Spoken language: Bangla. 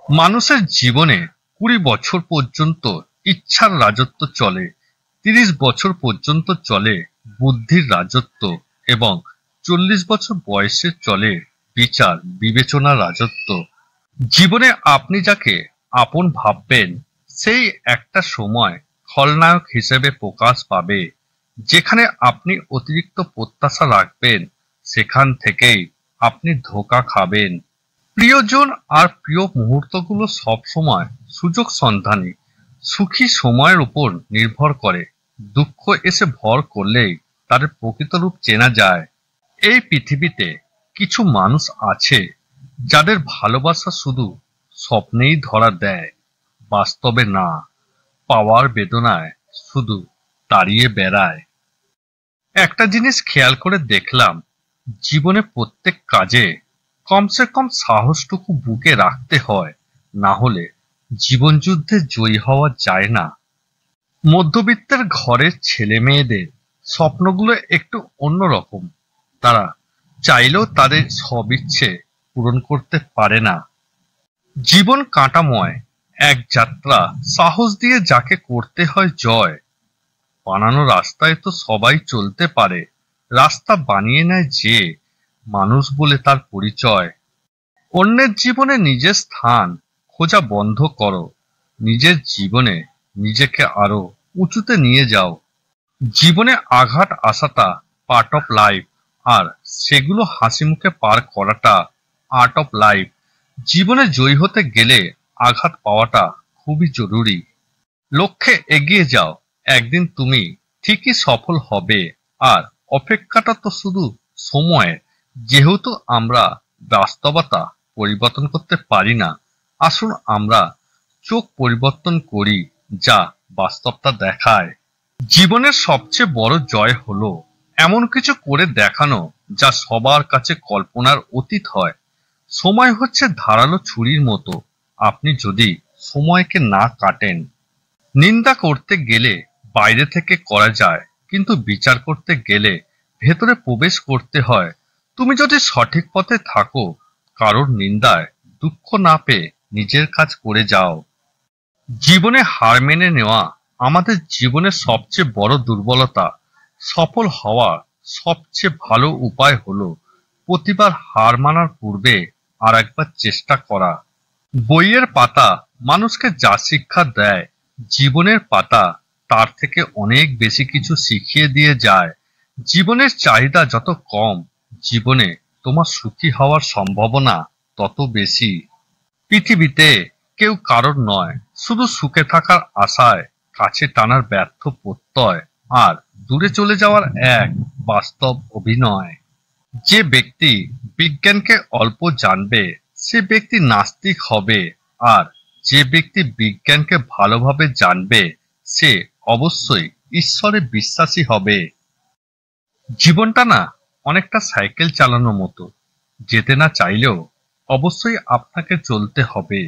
মানুষের জীবনে ২০ বছর পর্যন্ত ইচ্ছার রাজত্ব চলে, ৩০ বছর পর্যন্ত চলে বুদ্ধির রাজত্ব এবং ৪০ বছর বয়সে চলে বিচার বিবেচনার রাজত্ব। জীবনে আপনি যাকে আপন ভাববেন সেই একটা সময় খলনায়ক হিসেবে প্রকাশ পাবে। যেখানে আপনি অতিরিক্ত প্রত্যাশা রাখবেন সেখান থেকেই আপনি ধোঁকা খাবেন। প্রিয়জন আর প্রিয় মুহূর্তগুলো সবসময় সুযোগ সন্ধানী, সুখী সময়ের উপর নির্ভর করে। দুঃখ এসে ভর করলেই তাদের প্রকৃত রূপ চেনা যায়। এই পৃথিবীতে কিছু মানুষ আছে যাদের ভালোবাসা শুধু স্বপ্নেই ধরা দেয়, বাস্তবে না। পাওয়ার বেদনায় শুধু দাঁড়িয়ে বেড়ায়। একটা জিনিস খেয়াল করে দেখলাম, জীবনে প্রত্যেক কাজে কমসে কম সাহসটুকু বুকে রাখতে হয়, না হলে জীবন যুদ্ধে জয়ী হওয়া যায় না। মধ্যবিত্তের ঘরের ছেলে মেয়েদের স্বপ্নগুলো একটু অন্যরকম। তারা চাইলেও তাদের সব ইচ্ছে পূরণ করতে পারে না। জীবন কাঁটাময় এক যাত্রা, সাহস দিয়ে যাকে করতে হয় জয়। বানানো রাস্তায় তো সবাই চলতে পারে, রাস্তা বানিয়ে নেয় যে মানুষ বলে তার পরিচয়। অন্যের জীবনে নিজের স্থান খোঁজা বন্ধ করো, নিজের জীবনে নিজেকে আরো উঁচুতে নিয়ে যাও। জীবনে আঘাত আসাটা পার্ট অফ লাইফ, আর সেগুলো হাসি মুখে পার করাটা আর্ট অফ লাইফ। জীবনে জয়ী হতে গেলে আঘাত পাওয়াটা খুবই জরুরি। লক্ষ্যে এগিয়ে যাও, একদিন তুমি ঠিকই সফল হবে। আর অপেক্ষাটা তো শুধু সময়ের। যেহেতু আমরা বাস্তবতা পরিবর্তন করতে পারি না, আসুন আমরা চোখ পরিবর্তন করি যা বাস্তবতা দেখায়। জীবনের সবচেয়ে বড় জয় হলো এমন কিছু করে দেখানো যা সবার কাছে কল্পনার অতীত হয়। সময় হচ্ছে ধারালো ছুরির মতো, আপনি যদি সময়কে না কাটেন। নিন্দা করতে গেলে বাইরে থেকে করা যায়, কিন্তু বিচার করতে গেলে ভেতরে প্রবেশ করতে হয়। তুমি যদি সঠিক পথে থাকো, কারোর নিন্দায় দুঃখ না পেয়ে নিজের কাজ করে যাও। জীবনে হার মেনে নেওয়া আমাদের জীবনের সবচেয়ে বড় দুর্বলতা। সফল হওয়ার সবচেয়ে ভালো উপায় হলো প্রতিবার হার মানার পূর্বে আর একবার চেষ্টা করা। বইয়ের পাতা মানুষকে যা শিক্ষা দেয়, জীবনের পাতা তার থেকে অনেক বেশি কিছু শিখিয়ে দিয়ে যায়। জীবনের চাহিদা যত কম, জীবনে তোমার সুখী হওয়ার সম্ভাবনা তত বেশি। পৃথিবীতে কেউ কারোর নয়, শুধু সুখে থাকার আশায় কাছে টানার ব্যর্থ প্রত্যয় আর দূরে চলে যাওয়ার এক বাস্তব অভিনয়। যে ব্যক্তি বিজ্ঞানকে অল্প জানবে সে ব্যক্তি নাস্তিক হবে, আর যে ব্যক্তি বিজ্ঞানকে ভালোভাবে জানবে সে অবশ্যই ঈশ্বরে বিশ্বাসী হবে। জীবনটা না অনেকটা সাইকেল চালানোর মতো, যেতে না চাইলেও অবশ্যই আপনাকে চলতে হবে।